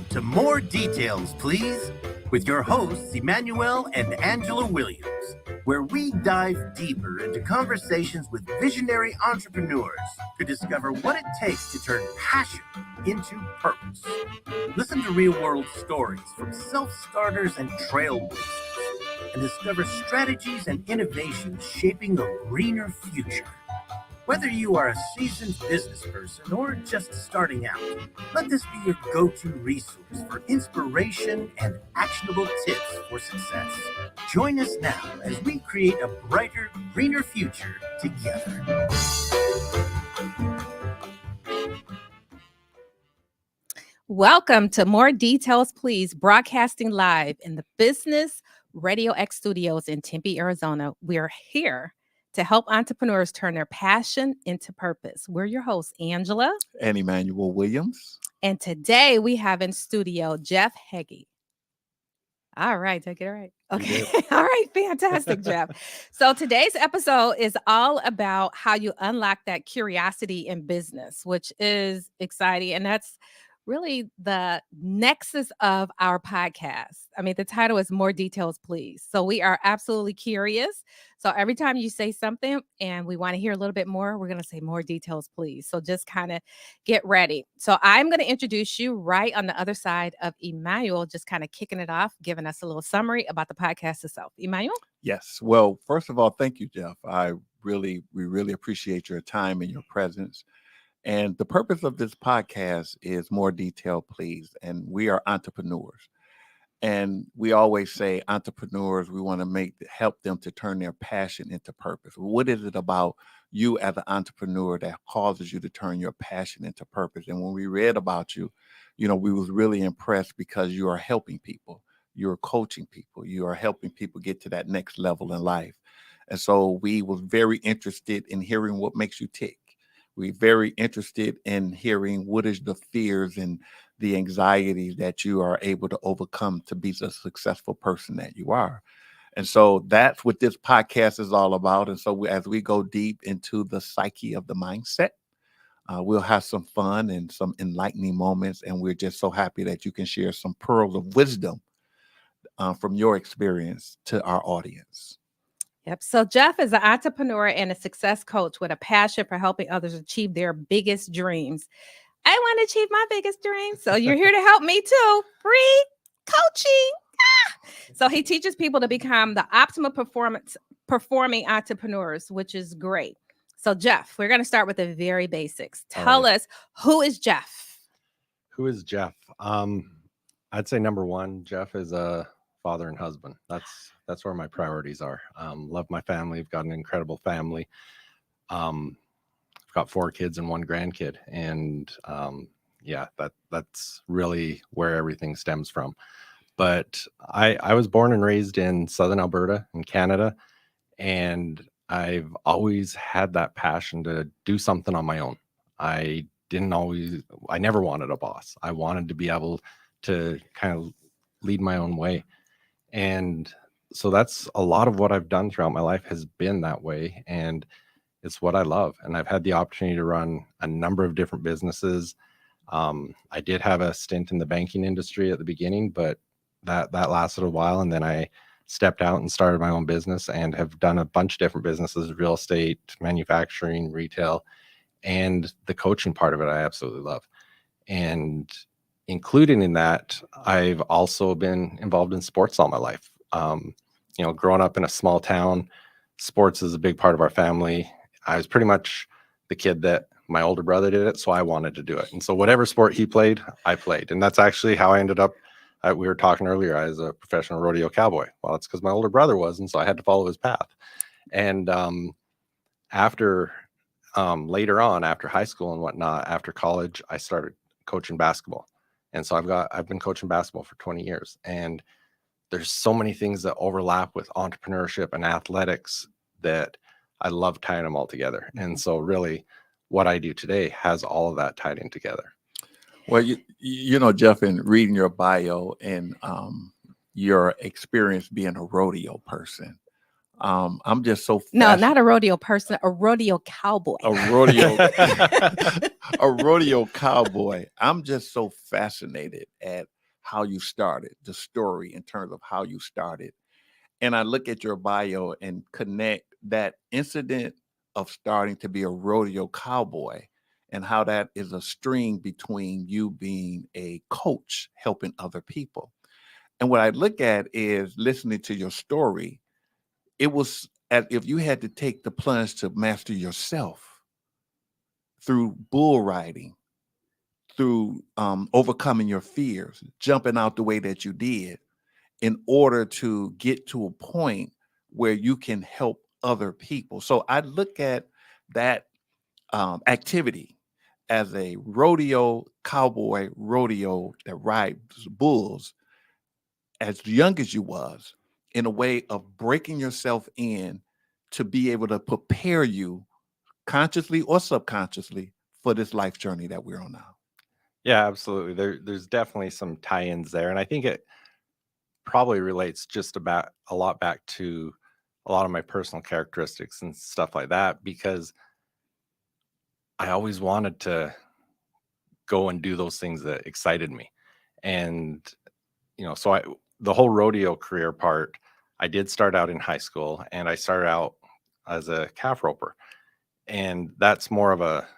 Welcome to More Details, Please, with your hosts, Emmanuel and Angela Williams, where we dive deeper into conversations with visionary entrepreneurs to discover what it takes to turn passion into purpose. Listen to real-world stories from self-starters and trailblazers, and discover strategies and innovations shaping a greener future. Whether you are a seasoned business person or just starting out, let this be your go-to resource for inspiration and actionable tips for success. Join us now as we create a brighter, greener future together. Welcome to More Details, Please, broadcasting live in the Business Radio X studios in Tempe, Arizona. We are here to help entrepreneurs turn their passion into purpose. We're your hosts, Angela and Emmanuel Williams. And today we have in studio Jeff Heggie. All right, did I get it right? Okay. All right, fantastic, Jeff. So today's episode is all about how you unlock that curiosity in business, which is exciting. And that's really the nexus of our podcast. I mean, the title is More Details, Please. So we are absolutely curious. So every time you say something and we want to hear a little bit more, we're going to say more details, please. So just kind of get ready. So I'm going to introduce you right on the other side of Emmanuel, just kind of kicking it off, giving us a little summary about the podcast itself. Emmanuel? Yes. Well, first of all, thank you, Jeff. We really appreciate your time and your presence. And the purpose of this podcast is More Detail, Please. And we are entrepreneurs. And we always say entrepreneurs, we want to help them to turn their passion into purpose. What is it about you as an entrepreneur that causes you to turn your passion into purpose? And when we read about you, we was really impressed because you are helping people. You're coaching people. You are helping people get to that next level in life. And so we was very interested in hearing what makes you tick. We're very interested in hearing what is the fears and the anxieties that you are able to overcome to be the successful person that you are. And so that's what this podcast is all about. And so as we go deep into the psyche of the mindset, we'll have some fun and some enlightening moments. And we're just so happy that you can share some pearls of wisdom from your experience to our audience. Yep. So Jeff is an entrepreneur and a success coach with a passion for helping others achieve their biggest dreams. I want to achieve my biggest dreams. So you're here to help me too. Free coaching. So he teaches people to become the optimal performing entrepreneurs, which is great. So Jeff, we're going to start with the very basics. Tell us, who is Jeff? Who is Jeff? I'd say number one, Jeff is a father and husband. That's where my priorities are. Love my family. I've got an incredible family. I've got 4 kids and 1 grandkid. And that's really where everything stems from. But I was born and raised in Southern Alberta in Canada. And I've always had that passion to do something on my own. I never wanted a boss. I wanted to be able to kind of lead my own way. And so that's a lot of what I've done throughout my life has been that way. And it's what I love. And I've had the opportunity to run a number of different businesses. I did have a stint in the banking industry at the beginning, but that lasted a while. And then I stepped out and started my own business and have done a bunch of different businesses, real estate, manufacturing, retail, and the coaching part of it I absolutely love. And including in that, I've also been involved in sports all my life. Growing up in a small town, sports is a big part of our family. I was pretty much the kid that my older brother did it, so I wanted to do it. And so whatever sport he played, I played. And that's actually how I ended up. We were talking earlier, I was a professional rodeo cowboy. Well, it's because my older brother was, and so I had to follow his path. And later on, after high school and whatnot, after college, I started coaching basketball. And so I've been coaching basketball for 20 years. And there's so many things that overlap with entrepreneurship and athletics that I love tying them all together. And so really what I do today has all of that tied in together. Well, Jeff, in reading your bio and your experience being a rodeo person, I'm just so No, not a rodeo person, a rodeo cowboy. a rodeo a rodeo cowboy. I'm just so fascinated at how you started, the story in terms of how you started. And I look at your bio and connect that incident of starting to be a rodeo cowboy and how that is a string between you being a coach helping other people. And what I look at is listening to your story, it was as if you had to take the plunge to master yourself through bull riding, through overcoming your fears, jumping out the way that you did in order to get to a point where you can help other people. So I look at that activity as a rodeo cowboy rodeo that rides bulls as young as you was in a way of breaking yourself in to be able to prepare you consciously or subconsciously for this life journey that we're on now. Yeah, absolutely. There's definitely some tie-ins there. And I think it probably relates just about a lot back to a lot of my personal characteristics and stuff like that, because I always wanted to go and do those things that excited me. And, so the whole rodeo career part, I did start out in high school, and I started out as a calf roper. And that's more of a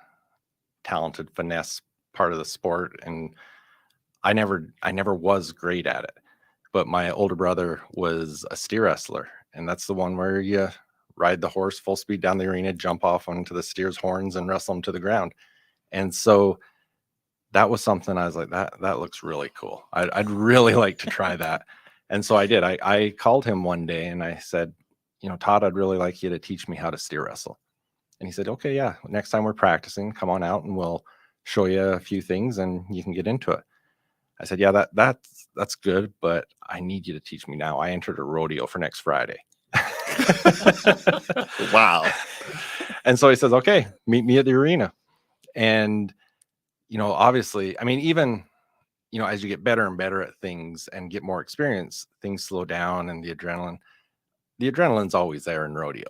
talented finesse part of the sport. And I never was great at it. But my older brother was a steer wrestler, and that's the one where you ride the horse full speed down the arena, jump off onto the steer's horns, and wrestle him to the ground. And so that was something I was like, that looks really cool. I'd really like to try that. And so I did. I called him one day and I said, Todd, I'd really like you to teach me how to steer wrestle. And he said, okay, yeah, next time we're practicing, come on out and we'll show you a few things and you can get into it. I said, yeah, that's good, but I need you to teach me now. I entered a rodeo for next Friday. Wow. And so he says, okay, meet me at the arena. And, obviously, I mean, even, as you get better and better at things and get more experience, things slow down, and the adrenaline's always there in rodeo.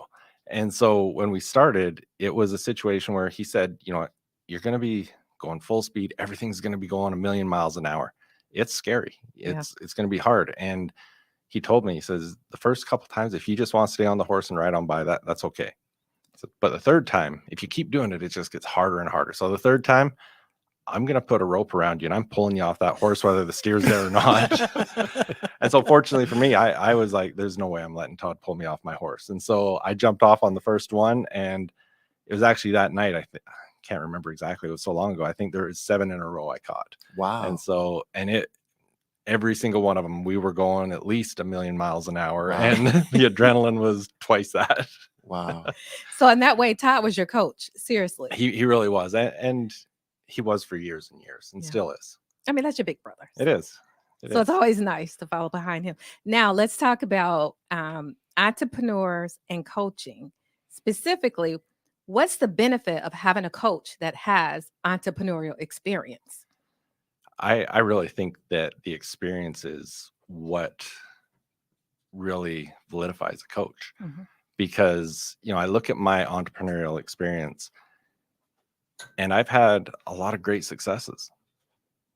And so when we started, it was a situation where he said, you're going to be going full speed. Everything's going to be going a million miles an hour. It's scary. It's going to be hard. And he told me, he says, the first couple times, if you just want to stay on the horse and ride on by, that's okay. But the third time, if you keep doing it, it just gets harder and harder. So the third time, I'm going to put a rope around you and I'm pulling you off that horse, whether the steer's there or not. And so fortunately for me, I was like, there's no way I'm letting Todd pull me off my horse. And so I jumped off on the first one, and it was actually that night. I can't remember exactly. It was so long ago. I think there was 7 in a row I caught. Wow. And so, every single one of them, we were going at least a million miles an hour. Wow. And the adrenaline was twice that. Wow. So in that way, Todd was your coach. Seriously. He really was. And he was for years and years, and still is. I mean, that's your big brother. It is. It's always nice to follow behind him. Now let's talk about entrepreneurs and coaching. Specifically, what's the benefit of having a coach that has entrepreneurial experience? I really think that the experience is what really validifies a coach. Mm-hmm. Because, I look at my entrepreneurial experience, and I've had a lot of great successes,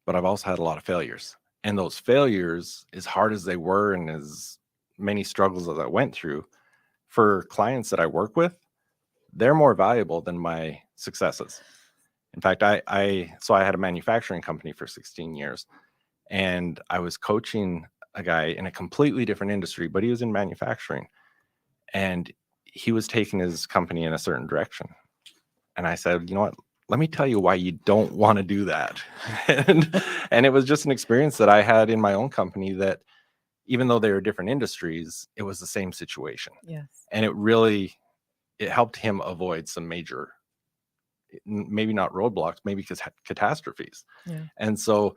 but I've also had a lot of failures. And those failures, as hard as they were and as many struggles as I went through, for clients that I work with, they're more valuable than my successes. In fact, I had a manufacturing company for 16 years, and I was coaching a guy in a completely different industry, but he was in manufacturing, and he was taking his company in a certain direction. And I said, you know what? Let me tell you why you don't want to do that. and it was just an experience that I had in my own company, that even though they were different industries, it was the same situation. Yes. And it helped him avoid some major, maybe not roadblocks, maybe catastrophes. Yeah. And so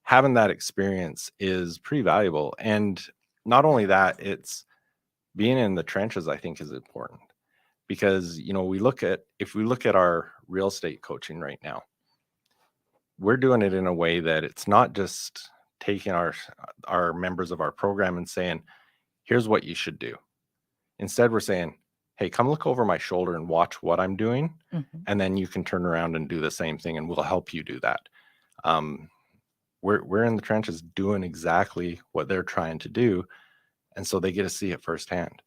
having that experience is pretty valuable. And not only that, it's being in the trenches, I think, is important. Because, if we look at our real estate coaching right now, we're doing it in a way that it's not just taking our members of our program and saying, here's what you should do. Instead, we're saying, hey, come look over my shoulder and watch what I'm doing. Mhm. And then you can turn around and do the same thing, and we'll help you do that. We're in the trenches doing exactly what they're trying to do. And so they get to see it firsthand,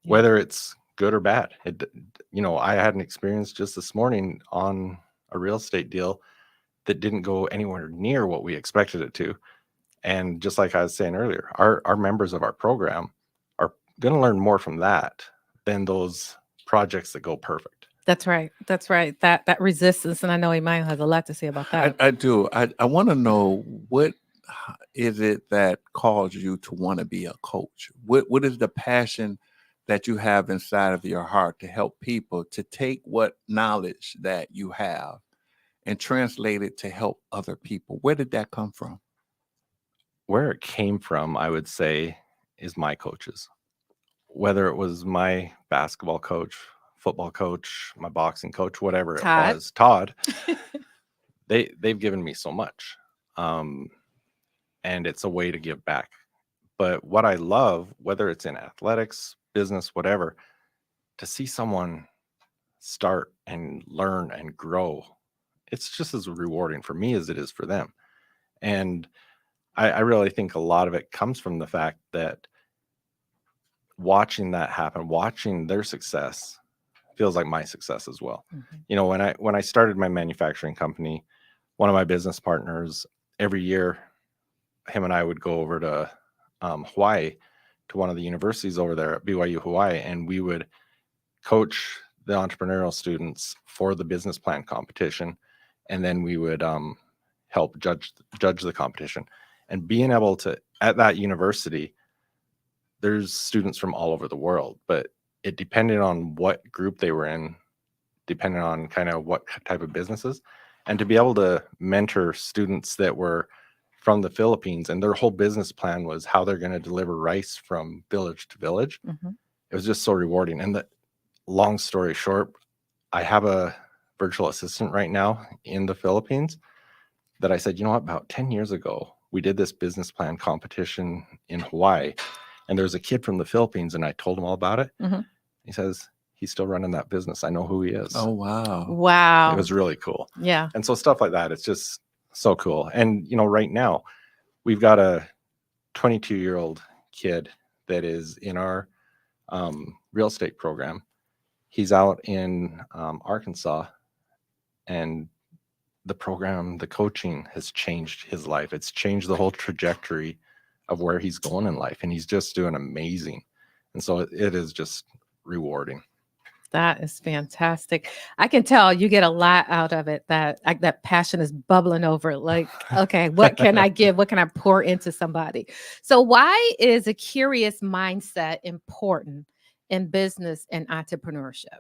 Yeah. whether it's good or bad. I had an experience just this morning on a real estate deal that didn't go anywhere near what we expected it to. And just like I was saying earlier, our members of our program are going to learn more from that than those projects that go perfect. That's right. That's right. That resistance, and I know Emmanuel has a lot to say about that. I do. I want to know, what is it that caused you to want to be a coach? What is the passion that you have inside of your heart to help people to take what knowledge that you have and translate it to help other people? Where did that come from? Where it came from, I would say, is my coaches. Whether it was my basketball coach, football coach, my boxing coach, whatever Todd. it was, Todd, they've given me so much. And it's a way to give back. But what I love, whether it's in athletics, business, whatever, to see someone start and learn and grow, it's just as rewarding for me as it is for them. And I really think a lot of it comes from the fact that watching that happen, watching their success, feels like my success as well. Mhm. When I started my manufacturing company, one of my business partners, every year, him and I would go over to Hawaii, to one of the universities over there at BYU Hawaii, and we would coach the entrepreneurial students for the business plan competition, and then we would help judge the competition. And being able to, at that university, there's students from all over the world, but it depended on what group they were in, depending on kind of what type of businesses. And to be able to mentor students that were from the Philippines, and their whole business plan was how they're going to deliver rice from village to village. Mhm. It was just so rewarding. And the long story short, I have a virtual assistant right now in the Philippines that I said, about 10 years ago, we did this business plan competition in Hawaii, and there's a kid from the Philippines, and I told him all about it. Mhm. He says, he's still running that business. I know who he is. Oh, wow. Wow. It was really cool. Yeah. And so stuff like that, it's just so cool. And, right now we've got a 22-year-old kid that is in our real estate program. He's out in Arkansas, and the program, the coaching has changed his life. It's changed the whole trajectory of where he's going in life, and he's just doing amazing. And so it is just rewarding. That is fantastic. I can tell you get a lot out of it. That passion is bubbling over. Like, okay, what can I give? What can I pour into somebody? So, why is a curious mindset important in business and entrepreneurship?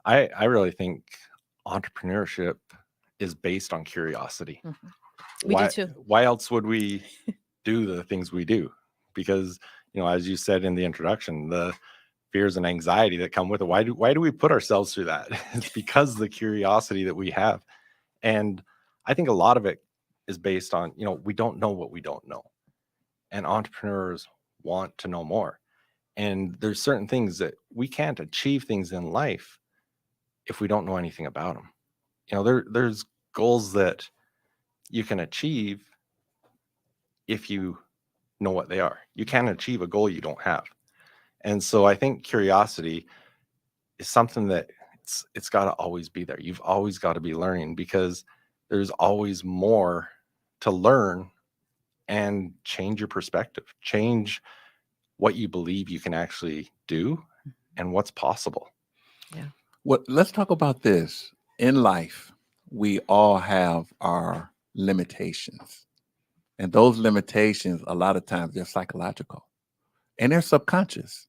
I really think entrepreneurship is based on curiosity. Mhm. We do too. Why else would we do the things we do? Because, as you said in the introduction, the fears and anxiety that come with it. Why do we put ourselves through that? It's because of the curiosity that we have. And I think a lot of it is based on, we don't know what we don't know. And entrepreneurs want to know more. And there's certain things that we can't achieve things in life if we don't know anything about them. There's goals that you can achieve if you know what they are. You can't achieve a goal you don't have. And so I think curiosity is something that it's got to always be there. You've always got to be learning, because there's always more to learn and change your perspective, change what you believe you can actually do and what's possible. Yeah. Well, let's talk about this. In life, we all have our limitations. And those limitations, a lot of times, they're psychological and they're subconscious.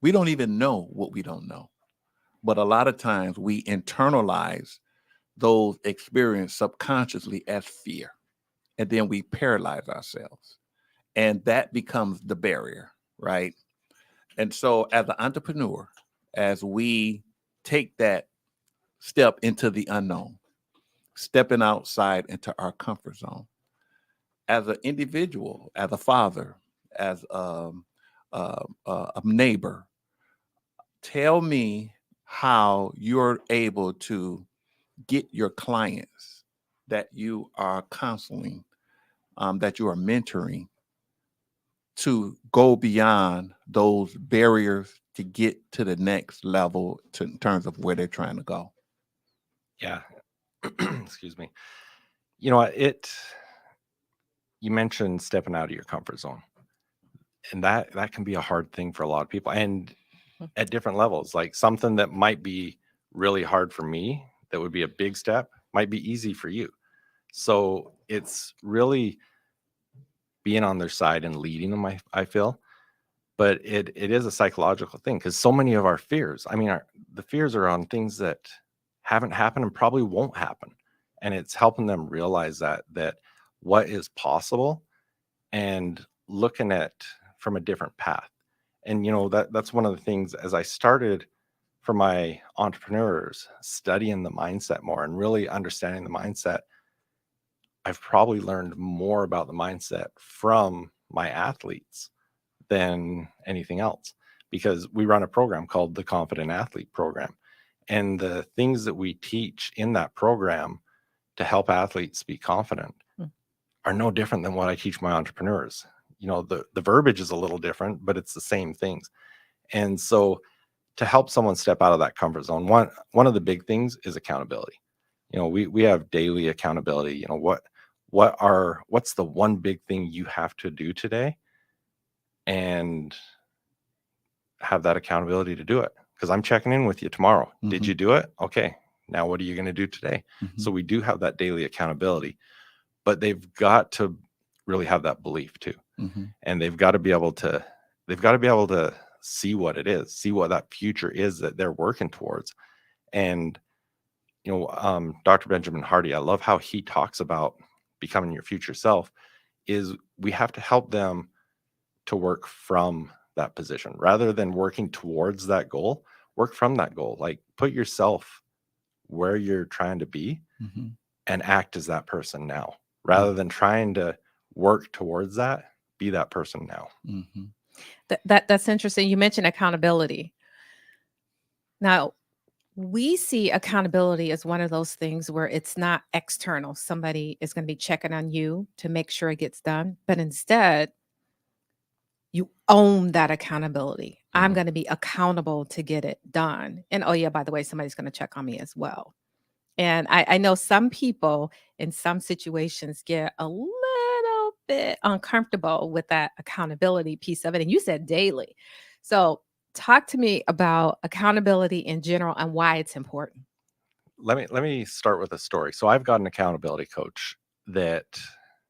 We don't even know what we don't know. But a lot of times we internalize those experiences subconsciously as fear. And then we paralyze ourselves. And that becomes the barrier, right? And so as an entrepreneur, as we take that step into the unknown, stepping outside into our comfort zone, as an individual, as a father, as a neighbor, tell me how you're able to get your clients that you are counseling, that you are mentoring, to go beyond those barriers to get to the next level in terms of where they're trying to go. Yeah. Excuse me. You know what? You mentioned stepping out of your comfort zone. And that can be a hard thing for a lot of people, and at different levels. Like something that might be really hard for me, that would be a big step, might be easy for you. So it's really being on their side and leading them, I feel. But it is a psychological thing, because so many of our fears, I mean, the fears are on things that haven't happened and probably won't happen. And it's helping them realize that what is possible, and looking at from a different path. And that's one of the things, as I started for my entrepreneurs, studying the mindset more and really understanding the mindset, I've probably learned more about the mindset from my athletes than anything else, because we run a program called the Confident Athlete Program. And the things that we teach in that program to help athletes be confident are no different than what I teach my entrepreneurs. The verbiage is a little different, but it's the same things. And so to help someone step out of that comfort zone, one of the big things is accountability. We have daily accountability. What's the one big thing you have to do today, and have that accountability to do it, because I'm checking in with you tomorrow. Did you do it? Okay, now what are you going to do today? So we do have that daily accountability, but they've got to really have that belief too. And they've got to be able to see what it is, see what that future is that they're working towards. And Dr. Benjamin Hardy, I love how he talks about becoming your future self. Is we have to help them to work from that position rather than working towards that goal. Work from that goal. Like, put yourself where you're trying to be and act as that person now, rather than trying to work towards that. Be that person now. That's interesting. You mentioned accountability. Now, we see accountability as one of those things where it's not external. Somebody is going to be checking on you to make sure it gets done, but instead, you own that accountability. I'm going to be accountable to get it done. And oh yeah, by the way, somebody's going to check on me as well. And I know some people in some situations get a little bit uncomfortable with that accountability piece of it. And you said daily. So talk to me about accountability in general and why it's important. Let me start with a story. So I've got an accountability coach that,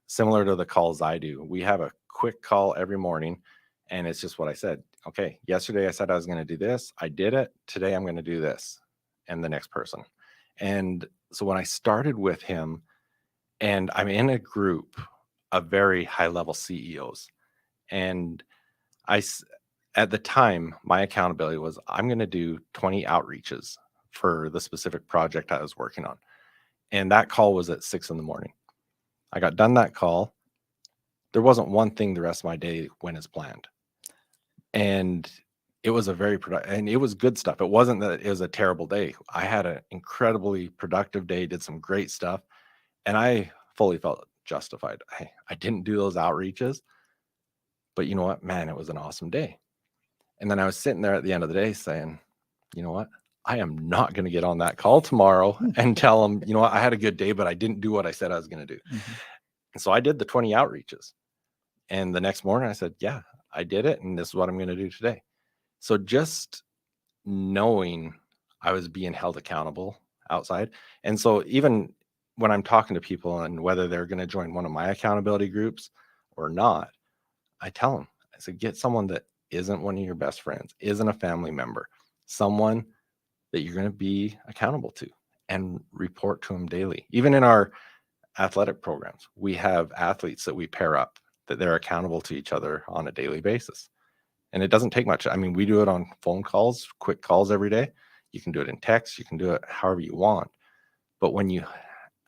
similar to the calls I do, we have a quick call every morning, and it's just what I said. Okay, yesterday I said I was going to do this. I did it. Today I'm going to do this, and the next person. And so when I started with him, and I'm in a group of very high level CEOs, and at the time, my accountability was, I'm going to do 20 outreaches for the specific project I was working on. And that call was at 6 a.m. I got done that call. There wasn't one thing the rest of my day went as planned. And it was a very productive, and it was good stuff. It wasn't that it was a terrible day. I had an incredibly productive day, did some great stuff, and I fully felt justified. I didn't do those outreaches, but you know what, man, it was an awesome day. And then I was sitting there at the end of the day saying, you know what, I am not going to get on that call tomorrow and tell them, you know what, I had a good day, but I didn't do what I said I was going to do. And so I did the 20 outreaches. And the next morning I said, yeah, I did it. And this is what I'm going to do today. So just knowing I was being held accountable outside. And so even when I'm talking to people and whether they're going to join one of my accountability groups or not, I tell them, I said, get someone that isn't one of your best friends, isn't a family member, someone that you're going to be accountable to, and report to them daily. Even in our athletic programs, we have athletes that we pair up, that they're accountable to each other on a daily basis. And it doesn't take much. I mean, we do it on phone calls, quick calls every day. You can do it in text. You can do it however you want. But when you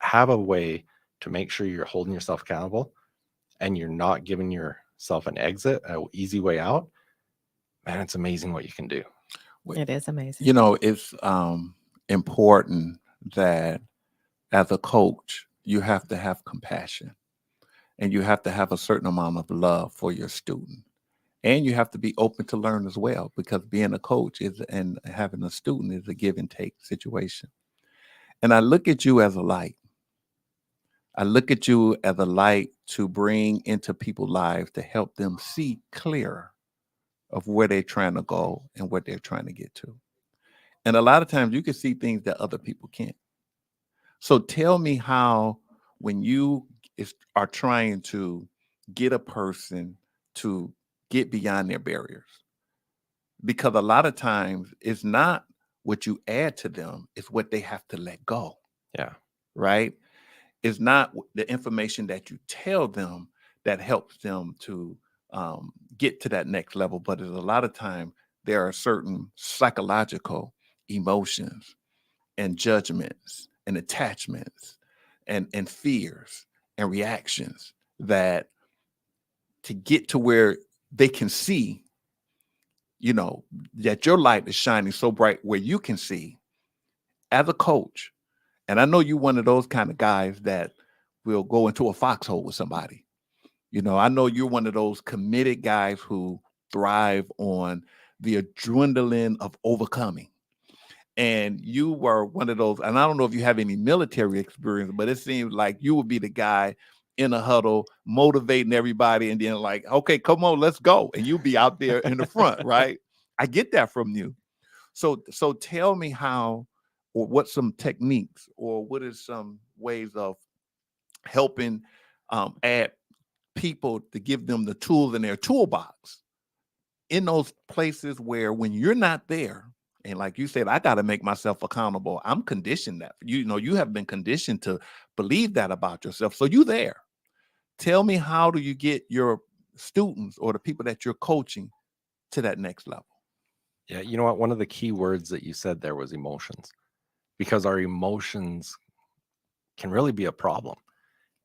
have a way to make sure you're holding yourself accountable and you're not giving yourself an exit, an easy way out, man, it's amazing what you can do. It is amazing. You know, it's important that as a coach, you have to have compassion and you have to have a certain amount of love for your student. And you have to be open to learn as well, because being a coach is and having a student is a give and take situation. And I look at you as a light. I look at you as a light to bring into people's lives to help them see clear of where they're trying to go and what they're trying to get to. And a lot of times you can see things that other people can't. So tell me how, when you are trying to get a person to get beyond their barriers, because a lot of times it's not what you add to them, it's what they have to let go, Yeah. right? It's not the information that you tell them that helps them to get to that next level, but it's a lot of time there are certain psychological emotions and judgments and attachments and fears and reactions that, to get to where they can see, you know, that your light is shining so bright where you can see as a coach. And I know you're one of those kind of guys that will go into a foxhole with somebody. You know, I know you're one of those committed guys who thrive on the adrenaline of overcoming. And you were one of those, and I don't know if you have any military experience, but it seems like you would be the guy in a huddle motivating everybody and then like, okay, come on, let's go. And you'll be out there in the front, right? I get that from you. So tell me how, or what some techniques, or what is some ways of helping add people to give them the tools in their toolbox in those places where, when you're not there, and like you said, I got to make myself accountable. I'm conditioned that, you know, you have been conditioned to believe that about yourself. So you there. Tell me, how do you get your students or the people that you're coaching to that next level? Yeah. You know what? One of the key words that you said there was emotions, because our emotions can really be a problem.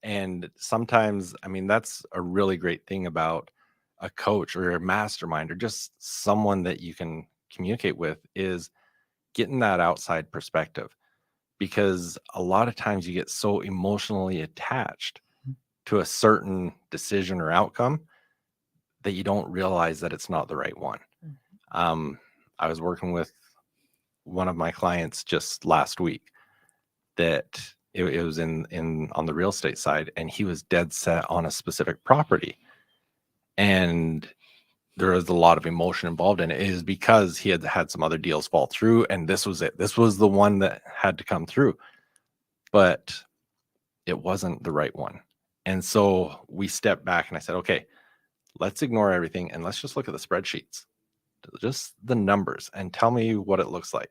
And sometimes, I mean, that's a really great thing about a coach or a mastermind or just someone that you can communicate with, is getting that outside perspective. Because a lot of times you get so emotionally attached to a certain decision or outcome that you don't realize that it's not the right one. I was working with one of my clients just last week that it was in on the real estate side, and he was dead set on a specific property, and there was a lot of emotion involved in it. It is because he had had some other deals fall through, and this was it. This was the one that had to come through, but it wasn't the right one. And so we stepped back and I said, okay, let's ignore everything and let's just look at the spreadsheets, just the numbers, and tell me what it looks like.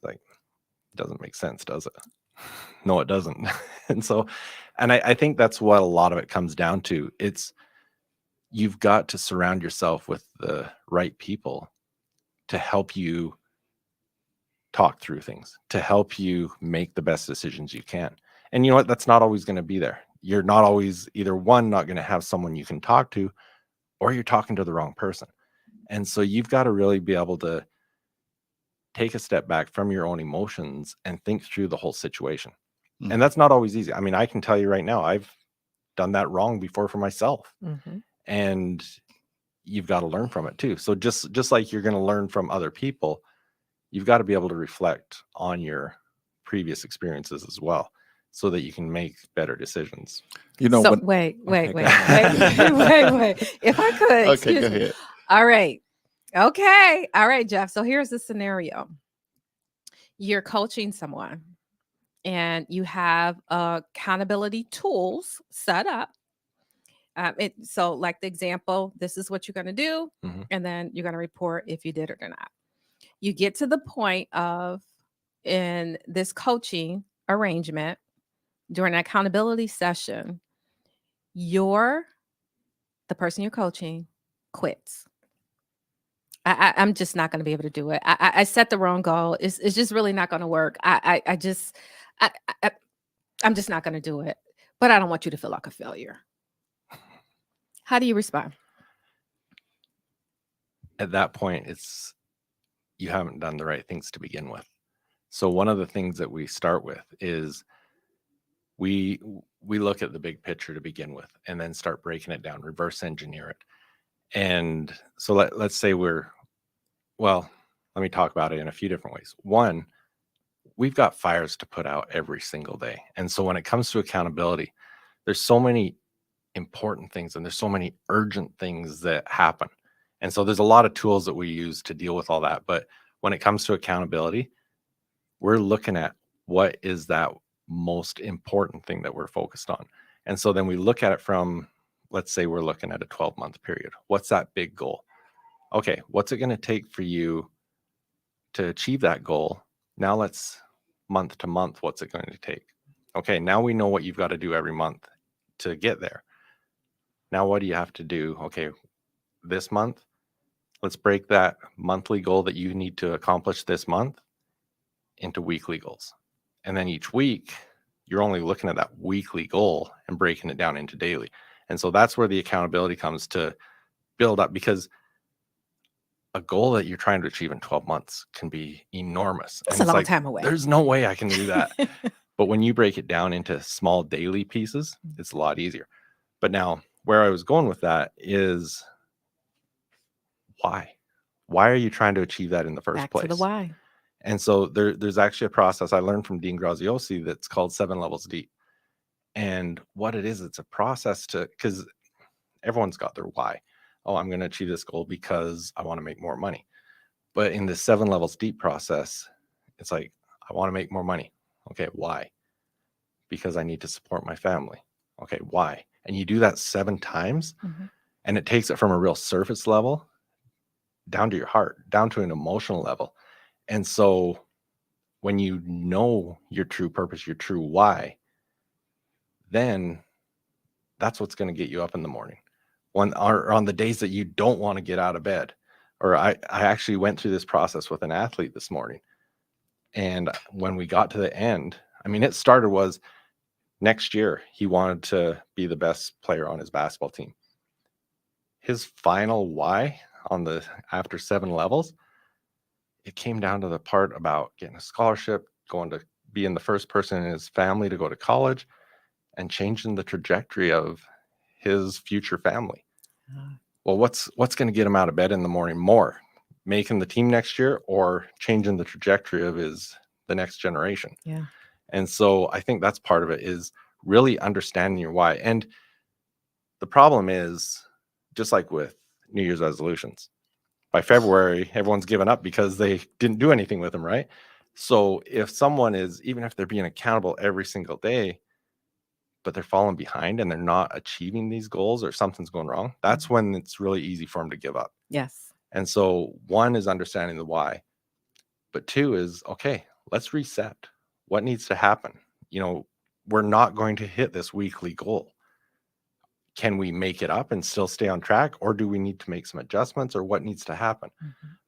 Like, it doesn't make sense, does it? No, it doesn't. And so, and I think that's what a lot of it comes down to. It's, you've got to surround yourself with the right people to help you talk through things, to help you make the best decisions you can. And you know what? That's not always going to be there. You're not always, either one, not going to have someone you can talk to, or you're talking to the wrong person. And so you've got to really be able to take a step back from your own emotions and think through the whole situation. Mhm. And that's not always easy. I mean, I can tell you right now, I've done that wrong before for myself. And you've got to learn from it too. So just like you're going to learn from other people, you've got to be able to reflect on your previous experiences as well, so that you can make better decisions. You know, So when, wait. Okay, go ahead. Wait. If I could, Okay, excuse go me. ahead. All right. Okay. All right, Jeff. So here's the scenario. You're coaching someone and you have accountability tools set up. So like the example, this is what you're going to do. Mhm. And then you're going to report if you did it or not. You get to the point of, in this coaching arrangement, during an accountability session, the person you're coaching quits. I'm just not going to be able to do it. I set the wrong goal. It's just really not going to work. I'm just not going to do it. But I don't want you to feel like a failure. How do you respond? At that point, it's you haven't done the right things to begin with. So one of the things that we start with is we look at the big picture to begin with, and then start breaking it down, reverse engineer it. And so let's say let me talk about it in a few different ways. One, we've got fires to put out every single day. And so when it comes to accountability, there's so many important things and there's so many urgent things that happen. And so there's a lot of tools that we use to deal with all that. But when it comes to accountability, we're looking at what is that most important thing that we're focused on. And so then we look at it from, let's say we're looking at a 12-month period. What's that big goal? Okay, what's it going to take for you to achieve that goal? Now let's month to month, what's it going to take? Okay, now we know what you've got to do every month to get there. Now what do you have to do? Okay, this month, let's break that monthly goal that you need to accomplish this month into weekly goals. And then each week, you're only looking at that weekly goal and breaking it down into daily. And so that's where the accountability comes to build up, because a goal that you're trying to achieve in 12 months can be enormous. It's and a long time away. There's no way I can do that. But when you break it down into small daily pieces, it's a lot easier. But now where I was going with that is why? Why are you trying to achieve that in the first place? Back to the why. And so there's actually a process I learned from Dean Graziosi that's called 7 levels deep. And what it is, it's a process because everyone's got their why. Oh, I'm going to achieve this goal because I want to make more money. But in the 7 levels deep process, it's like, I want to make more money. Okay, why? Because I need to support my family. Okay, why? And you do that 7 times, and it takes it from a real surface level down to your heart, down to an emotional level. And so when you know your true purpose, your true why, then that's what's going to get you up in the morning. On the days that you don't want to get out of bed. Or I actually went through this process with an athlete this morning. And when we got to the end, I mean, it started was next year, he wanted to be the best player on his basketball team. His final why after 7 levels, it came down to the part about getting a scholarship, going to being the first person in his family to go to college, and changing the trajectory of his future family. Well, what's going to get him out of bed in the morning more? Making the team next year or changing the trajectory of the next generation? Yeah. And so I think that's part of it, is really understanding your why. And the problem is, just like with New Year's resolutions, by February, everyone's given up because they didn't do anything with them, right? So if someone is, even if they're being accountable every single day, but they're falling behind and they're not achieving these goals, or something's going wrong, that's when it's really easy for them to give up. Yes. And so 1 is understanding the why, but 2 is, okay, let's reset. What needs to happen? We're not going to hit this weekly goal. Can we make it up and still stay on track, or do we need to make some adjustments, or what needs to happen?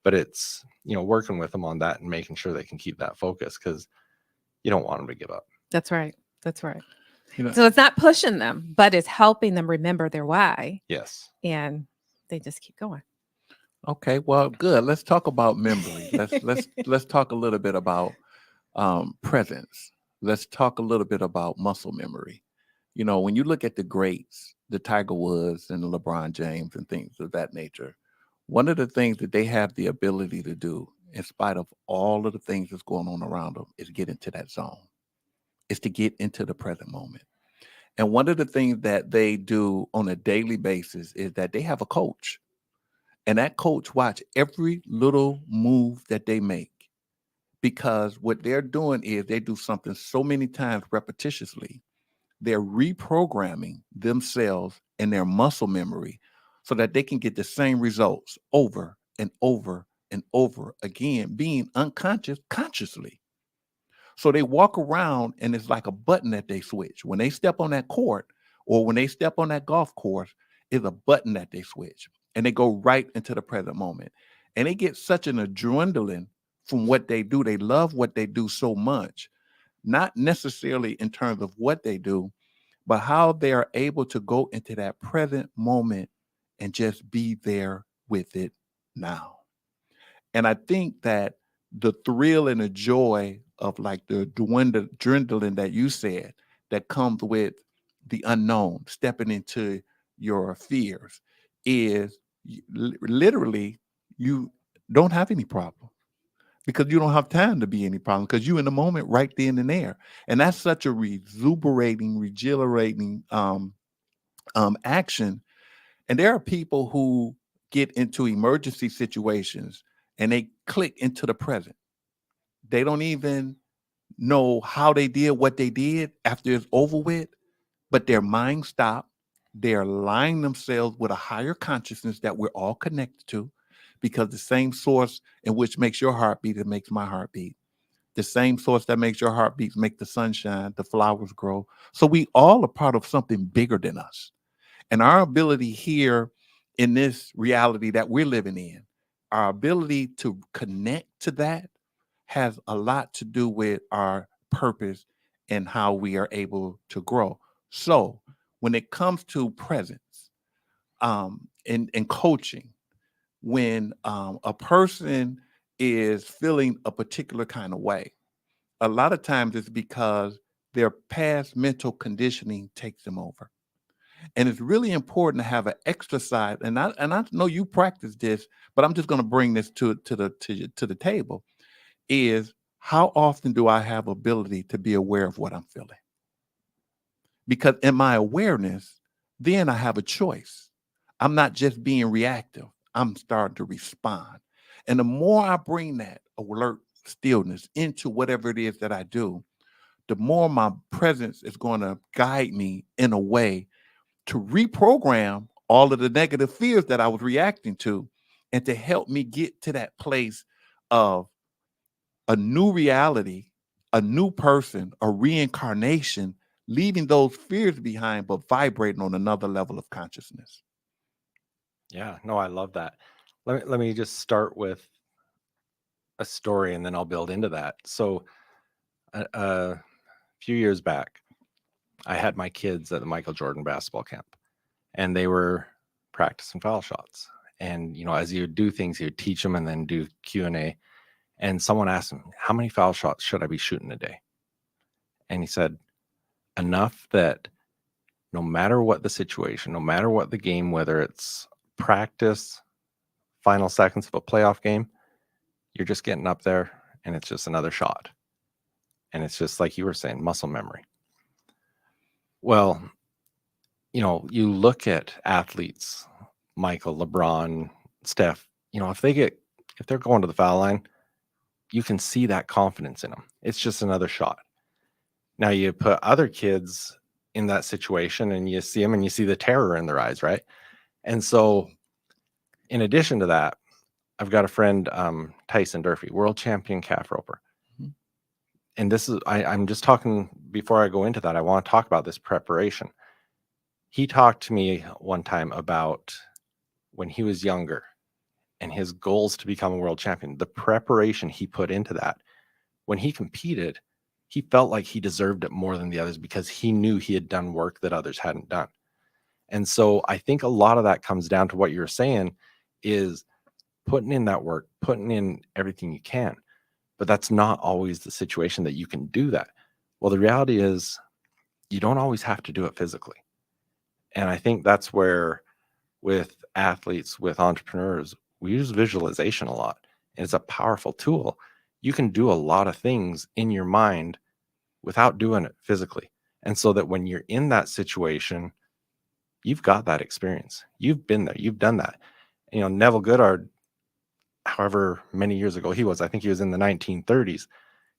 But it's, working with them on that and making sure they can keep that focus, because you don't want them to give up. That's right. That's right. So it's not pushing them, but it's helping them remember their why. Yes. And they just keep going. Okay, well, good. Let's talk about memory. Let's talk a little bit about presence. Let's talk a little bit about muscle memory. When you look at the greats, the Tiger Woods and the LeBron James and things of that nature, one of the things that they have the ability to do, in spite of all of the things that's going on around them, is get into that zone. It's to get into the present moment. And one of the things that they do on a daily basis is that they have a coach. And that coach watch every little move that they make, because what they're doing is they do something so many times repetitiously. They're reprogramming themselves and their muscle memory so that they can get the same results over and over and over again, being unconscious consciously. So they walk around and it's like a button that they switch. When they step on that court or when they step on that golf course, it's a button that they switch. And they go right into the present moment. And they get such an adrenaline from what they do. They love what they do so much, not necessarily in terms of what they do, but how they are able to go into that present moment and just be there with it now. And I think that the thrill and the joy of like the adrenaline that you said that comes with the unknown, stepping into your fears, is literally you don't have any problem because you don't have time to be any problem because you in the moment right then and there. And that's such a rejuvenating action. And there are people who get into emergency situations and they click into the present. They don't even know how they did what they did after it's over with, but their mind stopped. They're aligning themselves with a higher consciousness that we're all connected to, because the same source in which makes your heart beat, it makes my heart beat. The same source that makes your heart beat make the sunshine, the flowers grow. So we all are part of something bigger than us. And our ability here in this reality that we're living in, our ability to connect to that has a lot to do with our purpose and how we are able to grow. So when it comes to presence and coaching, when a person is feeling a particular kind of way, a lot of times it's because their past mental conditioning takes them over. And it's really important to have an exercise. And I know you practice this, but I'm just going to bring this to the table. Is how often do I have ability to be aware of what I'm feeling? Because in my awareness, then I have a choice. I'm not just being reactive. I'm starting to respond. And the more I bring that alert stillness into whatever it is that I do, the more my presence is going to guide me in a way to reprogram all of the negative fears that I was reacting to, and to help me get to that place of a new reality, a new person, a reincarnation, leaving those fears behind, but vibrating on another level of consciousness. Yeah, no, I love that. Let me just start with a story and then I'll build into that. So a few years back, I had my kids at the Michael Jordan basketball camp, and they were practicing foul shots. And, you know, as you do things, you teach them and then do Q&A. And someone asked him, how many foul shots should I be shooting a day? And he said, enough that no matter what the situation, no matter what the game, whether it's practice, final seconds of a playoff game, you're just getting up there and it's just another shot. And it's just like you were saying, muscle memory. Well, you know, you look at athletes, Michael, LeBron, Steph, you know, if they're going to the foul line, you can see that confidence in them. It's just another shot. Now you put other kids in that situation and you see them and you see the terror in their eyes, right? And so in addition to that, I've got a friend, Tyson Durfee, world champion calf roper. Mm-hmm. And this is, I'm just talking, before I go into that, I want to talk about this preparation. He talked to me one time about when he was younger and his goals to become a world champion, the preparation he put into that. When he competed, he felt like he deserved it more than the others because he knew he had done work that others hadn't done. And so I think a lot of that comes down to what you're saying is putting in that work, putting in everything you can. But that's not always the situation that you can do that. Well, the reality is you don't always have to do it physically. And I think that's where with athletes, with entrepreneurs, we use visualization a lot. And it's a powerful tool. You can do a lot of things in your mind without doing it physically. And so that when you're in that situation, you've got that experience. You've been there. You've done that. You know, Neville Goddard, however many years ago he was, I think he was in the 1930s.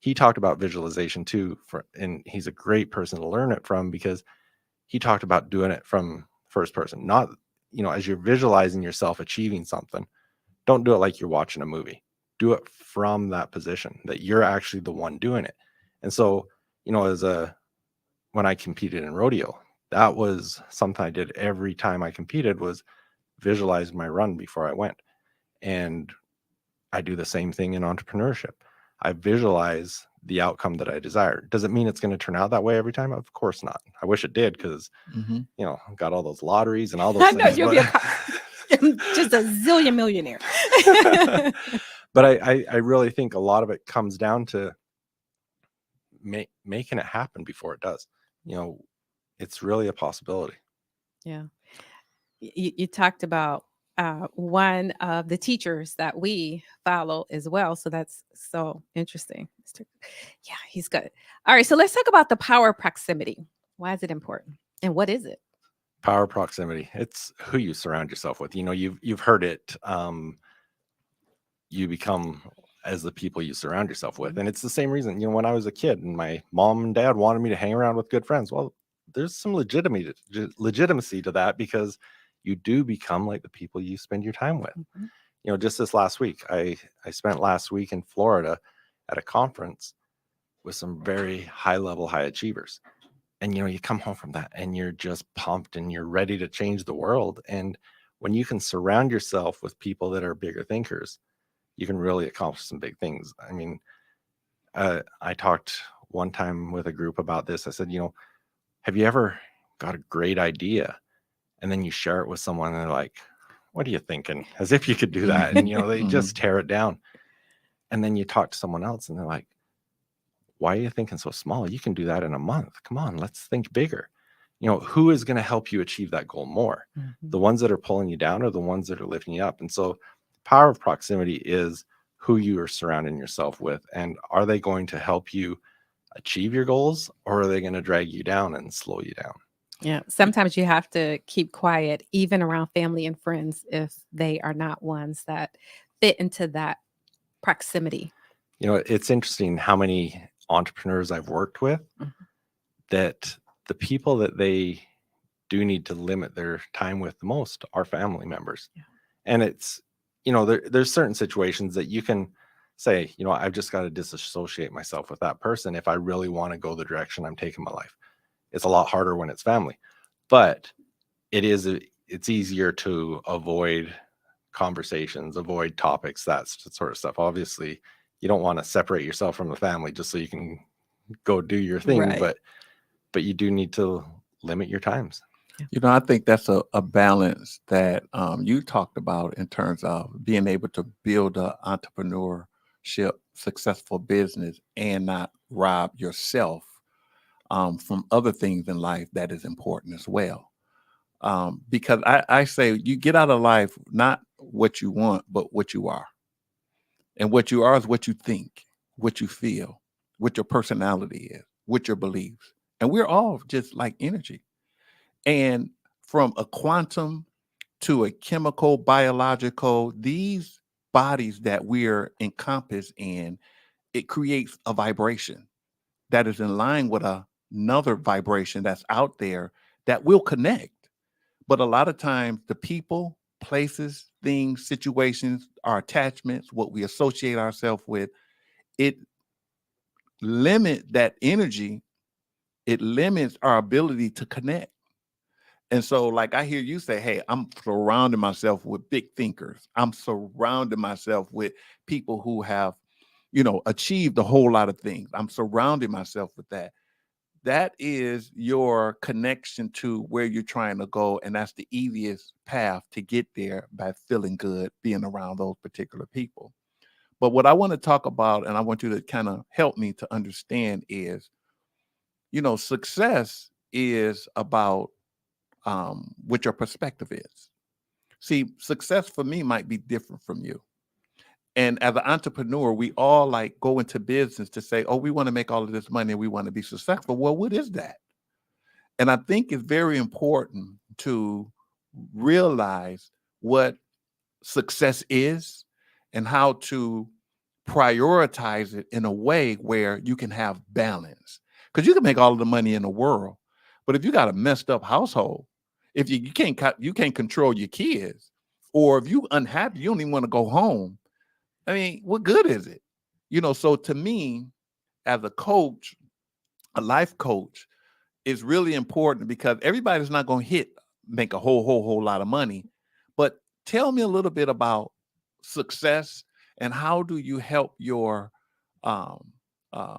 He talked about visualization too. And he's a great person to learn it from because he talked about doing it from first person. Not, you know, as you're visualizing yourself achieving something, don't do it like you're watching a movie. Do it from that position that you're actually the one doing it. And so, you know, when I competed in rodeo, that was something I did every time I competed, was visualize my run before I went. And I do the same thing in entrepreneurship. I visualize the outcome that I desire. Does it mean it's going to turn out that way every time? Of course not. I wish it did because, you know, I've got all those lotteries and all those things. I know you'll be just a zillion millionaire. But I really think a lot of it comes down to making it happen before it does. It's really a possibility. Yeah. You talked about one of the teachers that we follow as well. So that's so interesting. Yeah, he's good. All right. So let's talk about the power of proximity. Why is it important? And what is it? Power proximity. It's who you surround yourself with. You've heard it. You become as the people you surround yourself with. And it's the same reason, when I was a kid and my mom and dad wanted me to hang around with good friends. Well, there's some legitimacy to that, because you do become like the people you spend your time with. Just this last week, I spent last week in Florida at a conference with some very high achievers. And, you come home from that and you're just pumped and you're ready to change the world. And when you can surround yourself with people that are bigger thinkers, you can really accomplish some big things. I mean, I talked one time with a group about this. I said, have you ever got a great idea and then you share it with someone and they're like, what are you thinking? As if you could do that. And, they just tear it down. And then you talk to someone else and they're like, why are you thinking so small? You can do that in a month. Come on, let's think bigger. Who is going to help you achieve that goal more? The ones that are pulling you down or the ones that are lifting you up? And so power of proximity is who you are surrounding yourself with. And are they going to help you achieve your goals, or are they going to drag you down and slow you down? Yeah. Sometimes you have to keep quiet, even around family and friends, if they are not ones that fit into that proximity. It's interesting how many entrepreneurs I've worked with that the people that they do need to limit their time with the most are family members. Yeah. And it's, there's certain situations that you can say, I've just got to disassociate myself with that person if I really want to go the direction I'm taking my life. It's a lot harder when it's family, but it's easier to avoid conversations, avoid topics, that sort of stuff. Obviously, you don't want to separate yourself from the family just so you can go do your thing, Right. but you do need to limit your times. I think that's a balance that you talked about in terms of being able to build an entrepreneurship successful business and not rob yourself from other things in life that is important as well. Because I say you get out of life not what you want, but what you are. And what you are is what you think, what you feel, what your personality is, what your beliefs. And we're all just like energy. And from a quantum to a chemical, biological, these bodies that we're encompassed in, it creates a vibration that is in line with another vibration that's out there that will connect. But a lot of times the people, places, things, situations, our attachments, what we associate ourselves with, it limit that energy. It limits our ability to connect. And so, like I hear you say, hey, I'm surrounding myself with big thinkers. I'm surrounding myself with people who have, achieved a whole lot of things. I'm surrounding myself with that. That is your connection to where you're trying to go. And that's the easiest path to get there, by feeling good, being around those particular people. But what I want to talk about, and I want you to kind of help me to understand, is, success is about what your perspective is. See, success for me might be different from you. And as an entrepreneur, we all like go into business to say, oh, we want to make all of this money and we want to be successful. Well, what is that? And I think it's very important to realize what success is and how to prioritize it in a way where you can have balance. Because you can make all of the money in the world, but if you got a messed up household, if you can't control your kids, or if you unhappy, you don't even want to go home. I mean, what good is it? So to me, as a coach, a life coach, it's really important, because everybody's not going to make a whole lot of money. But tell me a little bit about success, and how do you help your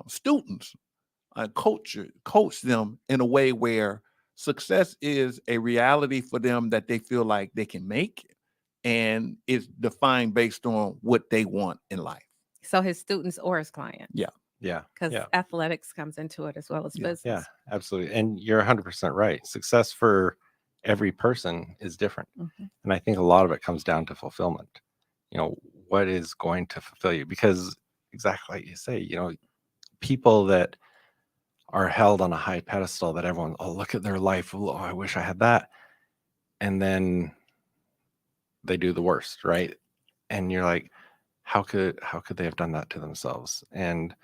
students coach them in a way where success is a reality for them that they feel like they can make, and it's defined based on what they want in life. So his students or his client. Yeah. Yeah. Because Yeah. athletics comes into it as well as Yeah. business. Yeah, absolutely. And you're 100% right. Success for every person is different. Mhm. And I think a lot of it comes down to fulfillment. What is going to fulfill you? Because exactly like you say, people that are held on a high pedestal that everyone, oh, look at their life. Oh, I wish I had that. And then they do the worst, right? And you're like, how could they have done that to themselves? And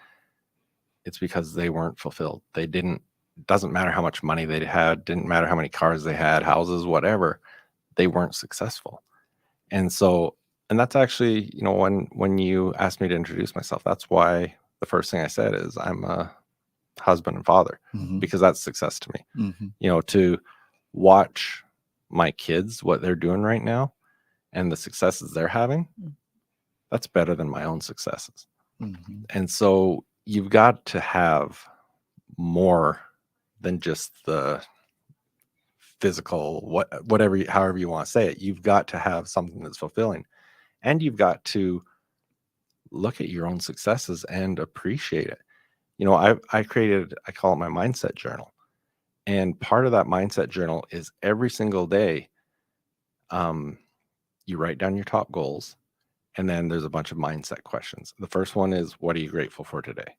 it's because they weren't fulfilled. They didn't, doesn't matter how much money they had, didn't matter how many cars they had, houses, whatever, they weren't successful. And so, and that's actually, when you asked me to introduce myself, that's why the first thing I said is I'm a husband and father, because that's success to me. To watch my kids, what they're doing right now and the successes they're having, that's better than my own successes. And so you've got to have more than just the physical, however you want to say it. You've got to have something that's fulfilling, and you've got to look at your own successes and appreciate it. I call it my mindset journal. And part of that mindset journal is every single day, you write down your top goals, and then there's a bunch of mindset questions. The first one is, what are you grateful for today?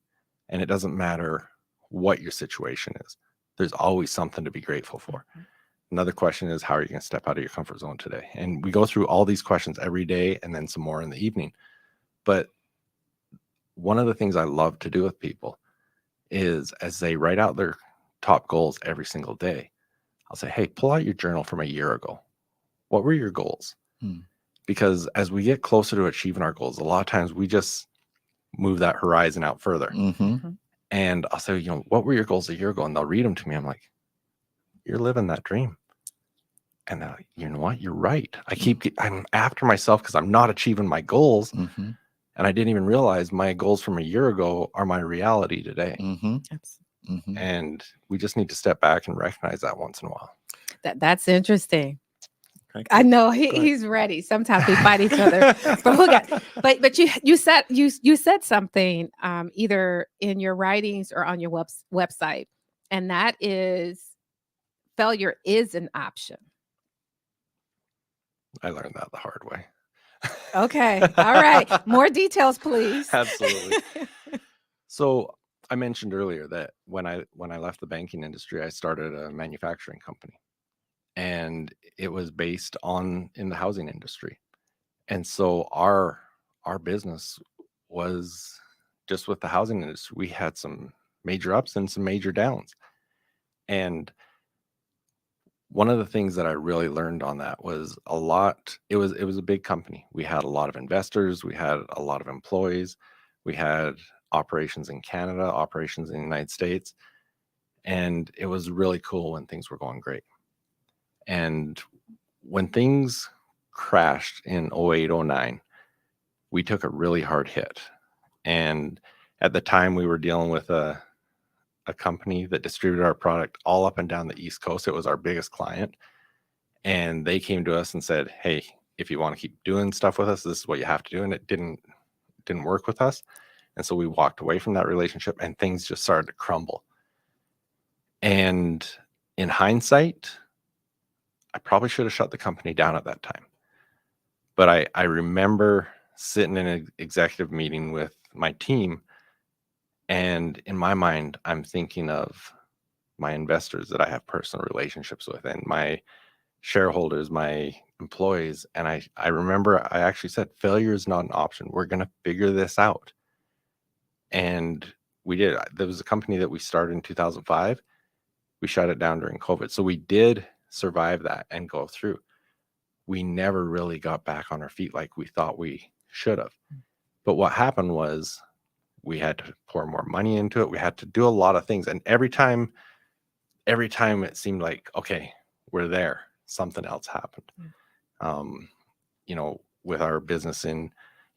And it doesn't matter what your situation is. There's always something to be grateful for. Another question is, how are you going to step out of your comfort zone today? And we go through all these questions every day and then some more in the evening. But one of the things I love to do with people is, as they write out their top goals every single day, I'll say, hey, pull out your journal from a year ago. What were your goals? Because as we get closer to achieving our goals, a lot of times we just move that horizon out further. And I'll say, what were your goals a year ago? And they'll read them to me. I'm like, you're living that dream. And they're like, you know what? You're right. I'm after myself because I'm not achieving my goals. And I didn't even realize my goals from a year ago are my reality today. And we just need to step back and recognize that once in a while. That's interesting. I know he's ready. Sometimes we fight each other for who got. But you said something either in your writings or on your website, and that is failure is an option. I learned that the hard way. Okay. All right. More details, please. Absolutely. So I mentioned earlier that when I left the banking industry, I started a manufacturing company. And it was based in the housing industry. And so our business was just with the housing industry. We had some major ups and some major downs. And one of the things that I really learned on that was it was a big company. We had a lot of investors, we had a lot of employees, we had operations in Canada, operations in the United States. And it was really cool when things were going great. And when things crashed in 08, 09, we took a really hard hit. And at the time, we were dealing with a company that distributed our product all up and down the East Coast. It was our biggest client. And they came to us and said, hey, if you want to keep doing stuff with us, this is what you have to do. And it didn't work with us. And so we walked away from that relationship, and things just started to crumble. And in hindsight, I probably should have shut the company down at that time. But I remember sitting in an executive meeting with my team, and in my mind, I'm thinking of my investors that I have personal relationships with, and my shareholders, my employees. And I remember I actually said, failure is not an option. We're going to figure this out. And we did. There was a company that we started in 2005. We shut it down during COVID. So we did survive that and go through. We never really got back on our feet like we thought we should have. But what happened was we had to pour more money into it. We had to do a lot of things. And every time it seemed like, okay, we're there, something else happened. With our business in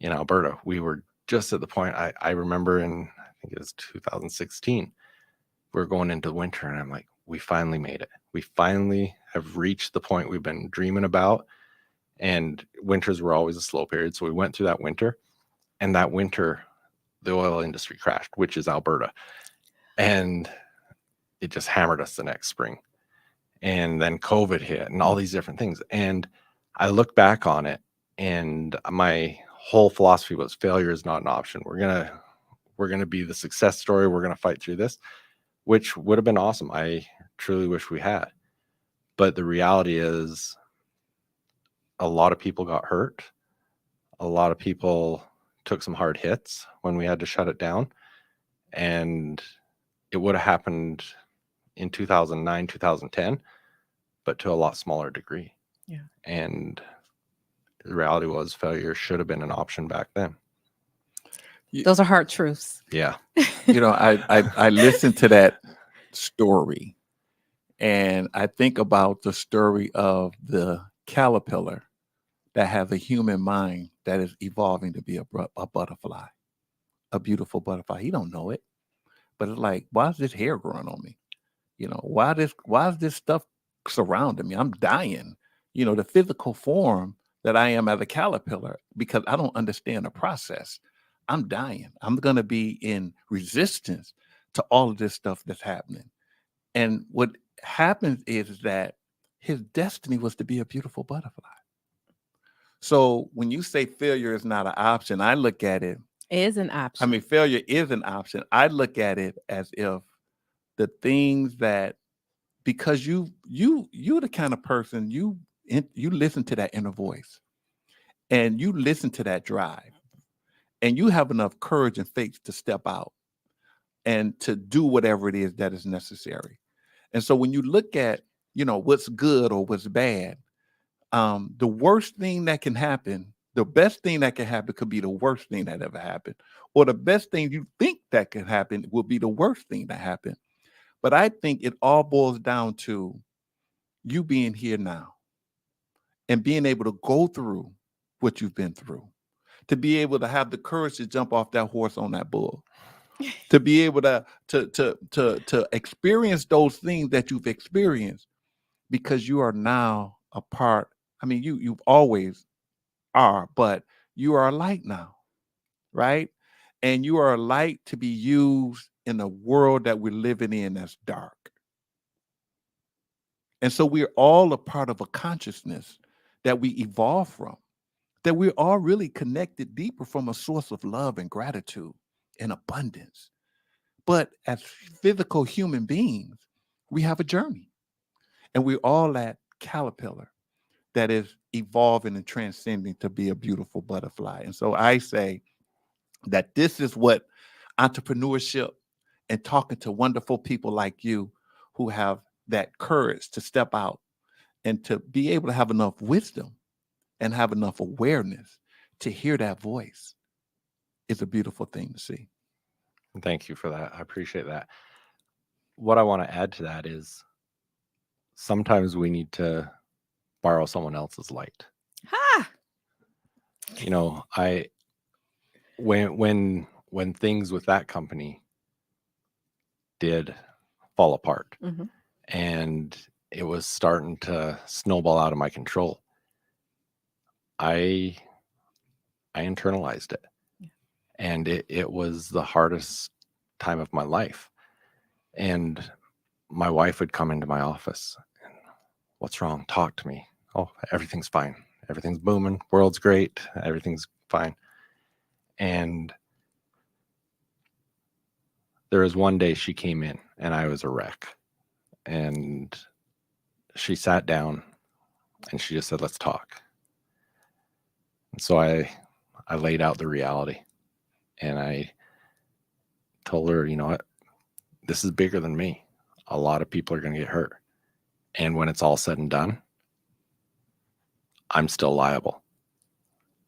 Alberta, we were just at the point, I remember I think it was 2016, we're going into winter, and I'm like, we finally made it. We finally have reached the point we've been dreaming about. And winters were always a slow period. So we went through that winter, and that winter, the oil industry crashed, which is Alberta. And it just hammered us the next spring. And then COVID hit and all these different things. And I look back on it, and my whole philosophy was failure is not an option. We're going to be the success story. We're going to fight through this, which would have been awesome. I truly wish we had. But the reality is a lot of people got hurt. A lot of people took some hard hits when we had to shut it down. And it would have happened in 2009, 2010, but to a lot smaller degree. Yeah. And the reality was failure should have been an option back then. Those are hard truths. Yeah. I listened to that story, and I think about the story of the caterpillar that has a human mind that is evolving to be a butterfly, a beautiful butterfly. He don't know it, but it's like, why is this hair growing on me? Why is this stuff surrounding me? I'm dying. The physical form that I am as a caterpillar, because I don't understand the process. I'm dying. I'm going to be in resistance to all of this stuff that's happening. And what happens is that his destiny was to be a beautiful butterfly. So when you say failure is not an option, I look at it. Is an option. I mean, failure is an option. I look at it as if the things that, because you're the kind of person, you listen to that inner voice, and you listen to that drive, and you have enough courage and faith to step out and to do whatever it is that is necessary. And so when you look at, what's good or what's bad, the worst thing that can happen, the best thing that can happen could be the worst thing that ever happened. Or the best thing you think that could happen will be the worst thing that happened. But I think it all boils down to you being here now and being able to go through what you've been through, to be able to have the courage to jump off that horse on that bull, to be able to experience those things that you've experienced, because you are now a part. I mean, you've always are, but you are a light now, right? And you are a light to be used in a world that we're living in that's dark. And so we're all a part of a consciousness that we evolve from, that we're all really connected deeper from a source of love and gratitude and abundance. But as physical human beings, we have a journey, and we're all that caterpillar that is evolving and transcending to be a beautiful butterfly. And so I say that this is what entrepreneurship and talking to wonderful people like you who have that courage to step out and to be able to have enough wisdom and have enough awareness to hear that voice is a beautiful thing to see. Thank you for that. I appreciate that. What I want to add to that is sometimes we need to borrow someone else's light. Ha! When things with that company did fall apart, Mm-hmm. and it was starting to snowball out of my control, I internalized it. Yeah. And it was the hardest time of my life. And my wife would come into my office and, what's wrong? Talk to me. Oh, everything's fine. Everything's booming. World's great. Everything's fine. And there was one day she came in and I was a wreck. And she sat down and she just said, let's talk. And so I laid out the reality, and I told her, you know what, this is bigger than me. A lot of people are going to get hurt. And when it's all said and done, I'm still liable.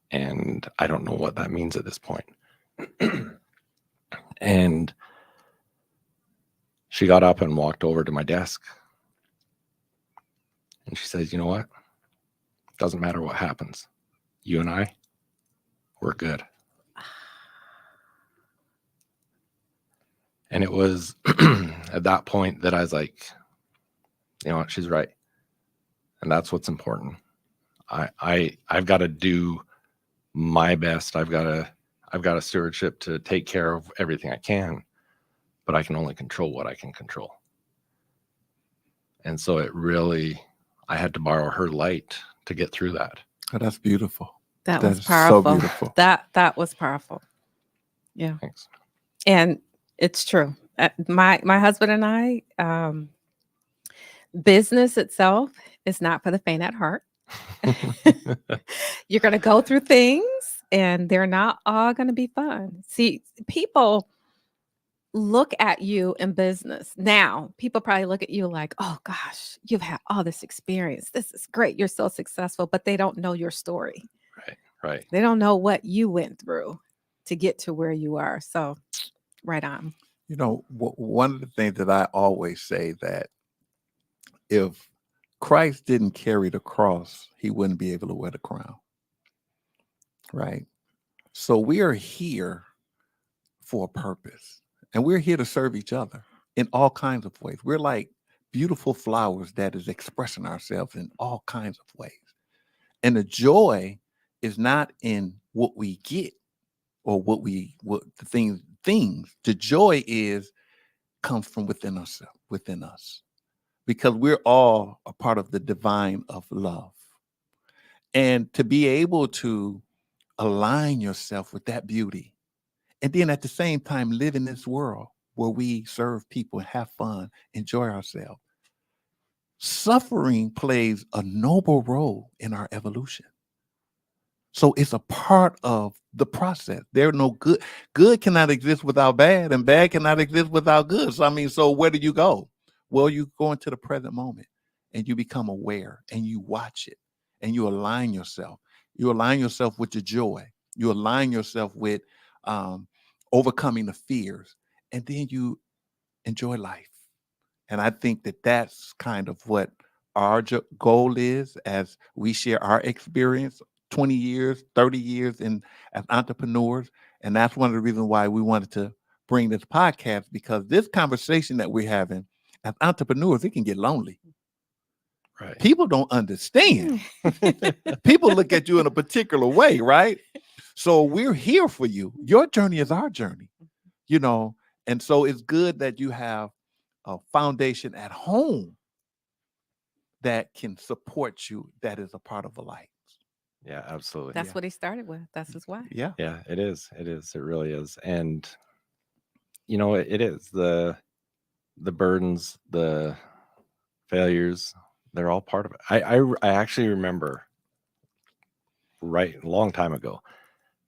And I don't know what that means at this point. And she got up and walked over to my desk. And she says, you know what? Doesn't matter what happens. You and I, we're good. And it was at that point that I was like, you know what? She's right. And that's what's important. I've got to do my best. I've got a stewardship to take care of everything I can, but I can only control what I can control. And so I had to borrow her light to get through that. Oh, that's beautiful. That That was is powerful. so beautiful. That was powerful. Yeah. Thanks. And it's true. My husband and I, business itself is not for the faint at heart. You're going to go through things and they're not all going to be fun. See, people look at you in business. Now, people probably look at you like, oh gosh, you've had all this experience. This is great. You're so successful, but they don't know your story. Right. They don't know what you went through to get to where you are. So, right on. You know, one of the things that I always say, that if Christ didn't carry the cross, he wouldn't be able to wear the crown. Right? So we are here for a purpose, and we're here to serve each other in all kinds of ways. We're like beautiful flowers that is expressing ourselves in all kinds of ways. And the joy is not in what we get or what the things. The joy comes from within us, because we're all a part of the divine of love. And to be able to align yourself with that beauty, and then at the same time live in this world where we serve people, have fun, enjoy ourselves. Suffering plays a noble role in our evolution. So it's a part of the process. There's no good. Good cannot exist without bad, and bad cannot exist without good. So where do you go? Well, you go into the present moment and you become aware and you watch it and you align yourself. You align yourself with the joy. You align yourself with overcoming the fears, and then you enjoy life. And I think that that's kind of what our goal is as we share our experience, 20 years, 30 years as entrepreneurs. And that's one of the reasons why we wanted to bring this podcast, because this conversation that we're having as entrepreneurs, it can get lonely. Right. People don't understand. People look at you in a particular way, right? So we're here for you. Your journey is our journey, and so it's good that you have a foundation at home that can support you, that is a part of the life. Yeah, absolutely. That's what he started with. That's his why. Yeah. Yeah, it is. It is. It really is. And it is the burdens, the failures, they're all part of it. I actually remember a long time ago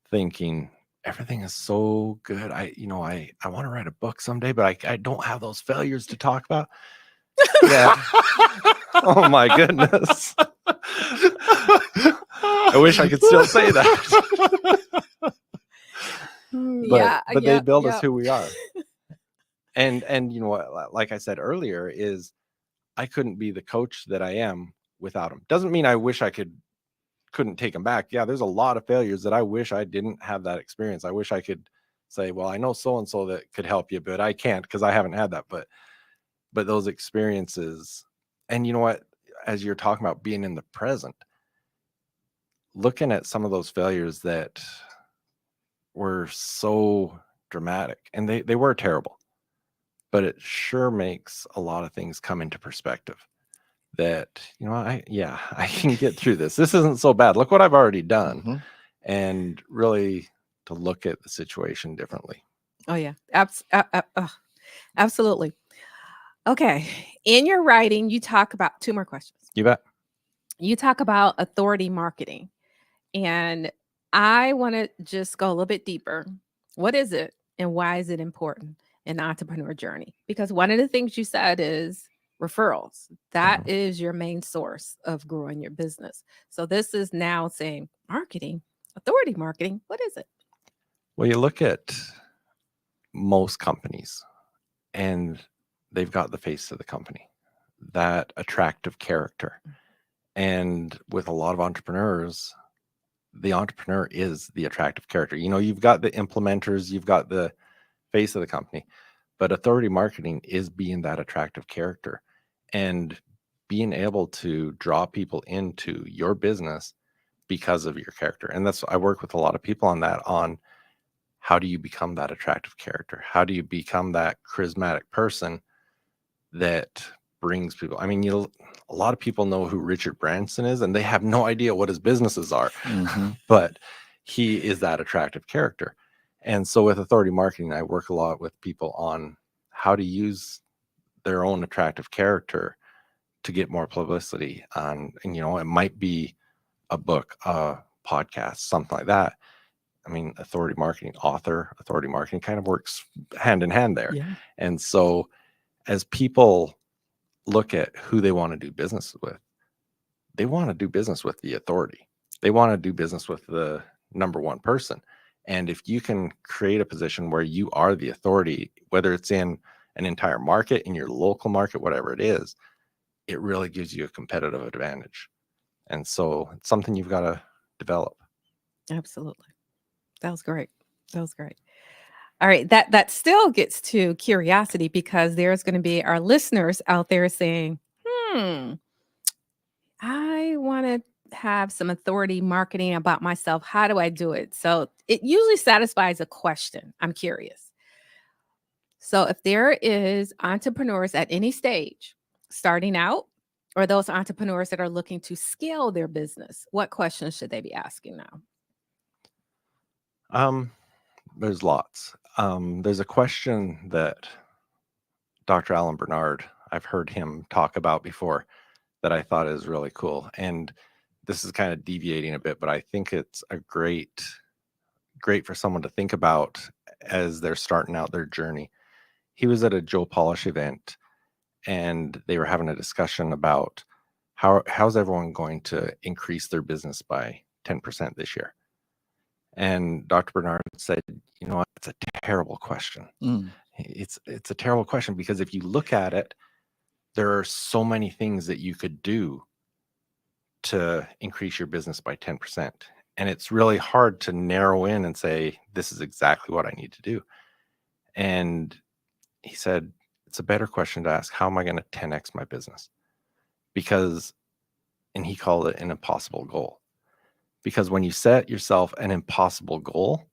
thinking everything is so good. I want to write a book someday, but I don't have those failures to talk about. Yeah. Oh my goodness. I wish I could still say that. But they build us who we are. And you know what, like I said earlier, is I couldn't be the coach that I am without them. Doesn't mean I wish I couldn't take them back. Yeah, there's a lot of failures that I wish I didn't have that experience. I wish I could say, well, I know so and so that could help you, but I can't because I haven't had that. But those experiences, and you know what, as you're talking about being in the present, looking at some of those failures that were so dramatic, and they were terrible, but it sure makes a lot of things come into perspective. That I can get through this. This isn't so bad. Look what I've already done. Mm-hmm. And really to look at the situation differently. Oh yeah, absolutely. Okay, in your writing, you talk about 2 more questions. You bet. You talk about authority marketing, and I want to just go a little bit deeper. What is it, and why is it important in the entrepreneur journey? Because one of the things you said is referrals. That is your main source of growing your business. So this is now saying marketing, authority marketing. What is it? Well, you look at most companies and they've got the face of the company, that attractive character. And with a lot of entrepreneurs, the entrepreneur is the attractive character. You've got the implementers, you've got the face of the company, but authority marketing is being that attractive character. And being able to draw people into your business because of your character. And that's, I work with a lot of people on that, on how do you become that attractive character? How do you become that charismatic person that brings people? I mean, a lot of people know who Richard Branson is, and they have no idea what his businesses are, but he is that attractive character. And so with authority marketing, I work a lot with people on how to use their own attractive character to get more publicity on, and it might be a book, a podcast, something like that. I mean, authority marketing kind of works hand in hand there. Yeah. And so as people look at who they want to do business with, they want to do business with the authority. They want to do business with the number one person. And if you can create a position where you are the authority, whether it's in an entire market, in your local market, whatever it is, it really gives you a competitive advantage. And so it's something you've got to develop. Absolutely. That was great. All right. That still gets to curiosity, because there's going to be our listeners out there saying, I want to have some authority marketing about myself. How do I do it? So it usually satisfies a question. I'm curious. So if there is entrepreneurs at any stage starting out, or those entrepreneurs that are looking to scale their business, what questions should they be asking now? There's lots. There's a question that Dr. Alan Bernard, I've heard him talk about before, that I thought is really cool. And this is kind of deviating a bit, but I think it's a great for someone to think about as they're starting out their journey. He was at a Joe Polish event, and they were having a discussion about how's everyone going to increase their business by 10% this year. And Dr. Bernard said, it's a terrible question. It's a terrible question, because if you look at it, there are so many things that you could do to increase your business by 10%. And it's really hard to narrow in and say, this is exactly what I need to do. And he said, it's a better question to ask, how am I going to 10x my business? And he called it an impossible goal. Because when you set yourself an impossible goal,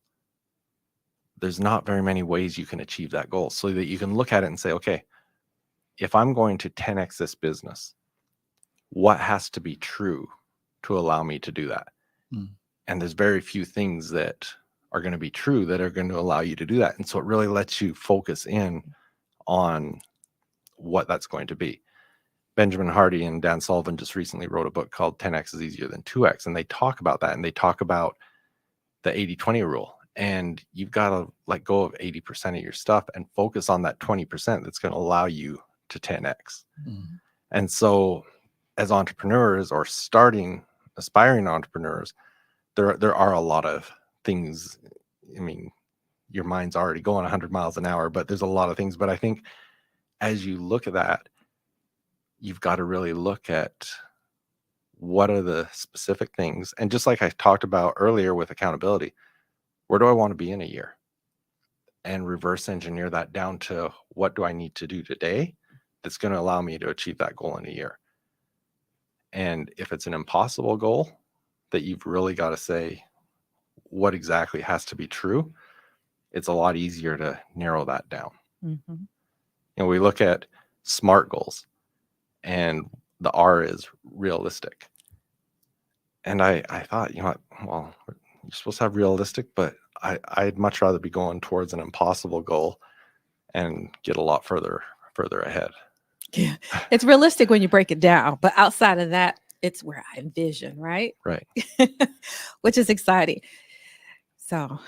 there's not very many ways you can achieve that goal, so that you can look at it and say, okay, if I'm going to 10x this business, what has to be true to allow me to do that? And there's very few things that are going to be true that are going to allow you to do that. And so it really lets you focus in on what that's going to be. Benjamin Hardy and Dan Sullivan just recently wrote a book called 10x is easier than 2x. And they talk about that, and they talk about the 80-20 rule. And you've got to let go of 80% of your stuff and focus on that 20% that's going to allow you to 10x. And so as entrepreneurs, or aspiring entrepreneurs, there are a lot of things. I mean, your mind's already going 100 miles an hour, but there's a lot of things. But I think as you look at that, you've got to really look at what are the specific things. And just like I talked about earlier with accountability, where do I want to be in a year? And reverse engineer that down to, what do I need to do today that's going to allow me to achieve that goal in a year? And if it's an impossible goal, that you've really got to say what exactly has to be true, it's a lot easier to narrow that down. We look at SMART goals, and the R is realistic. And I thought, well, you're supposed to have realistic, but I'd much rather be going towards an impossible goal and get a lot further ahead. Yeah, it's realistic when you break it down, but outside of that, it's where I envision, right? Right. Which is exciting. So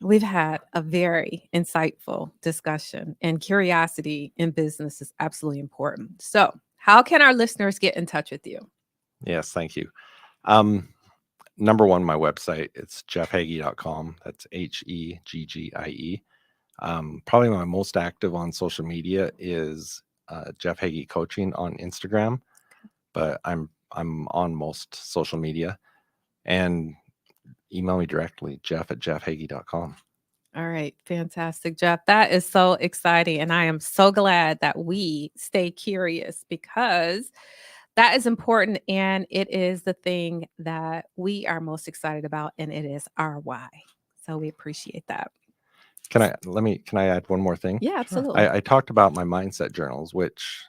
we've had a very insightful discussion, and curiosity in business is absolutely important. So how can our listeners get in touch with you? Yes, thank you. Number one, my website, it's jeffhaggie.com. That's HEGGIE. Probably my most active on social media is Jeff Haggie Coaching on Instagram, but I'm on most social media. And email me directly, jeff@jeffhaggie.com. All right, fantastic, Jeff. That is so exciting. And I am so glad that we stay curious because that is important. And it is the thing that we are most excited about. And it is our why. So we appreciate that. Can I add one more thing? Yeah, absolutely. I talked about my mindset journals, which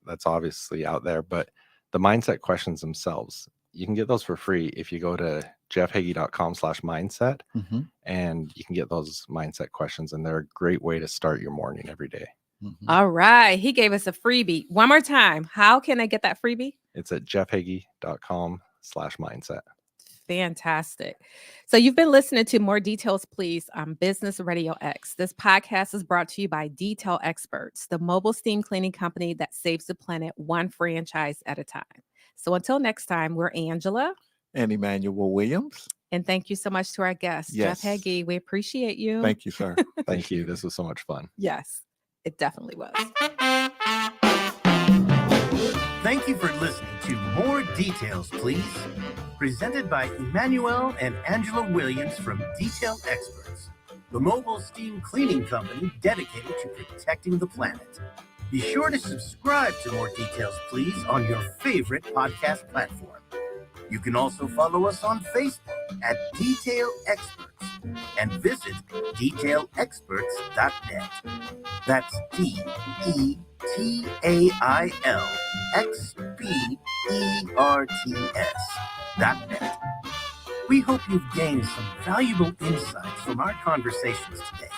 that's obviously out there, but the mindset questions themselves, you can get those for free if you go to jeffhagee.com/mindset, and you can get those mindset questions, and they're a great way to start your morning every day. All right. He gave us a freebie. One more time. How can I get that freebie? It's at jeffhagee.com/mindset. Fantastic. So you've been listening to More Details, Please on Business Radio X. This podcast is brought to you by Detail Experts, the mobile steam cleaning company that saves the planet one franchise at a time. So until next time, we're Angela And Emmanuel Williams. and thank you so much to our guest, Yes. Jeff Hagee. We appreciate you. Thank you, sir. Thank you. This was so much fun. Yes, it definitely was. Thank you for listening to More Details, Please, presented by Emmanuel and Angela Williams from Detail Experts, the mobile steam cleaning company dedicated to protecting the planet. Be sure to subscribe to More Details, Please on your favorite podcast platform. You can also follow us on Facebook at Detail Experts and visit detailexperts.net. That's DETAILXPERTS.net. We hope you've gained some valuable insights from our conversations today.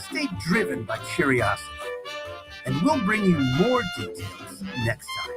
Stay driven by curiosity, and we'll bring you more details next time.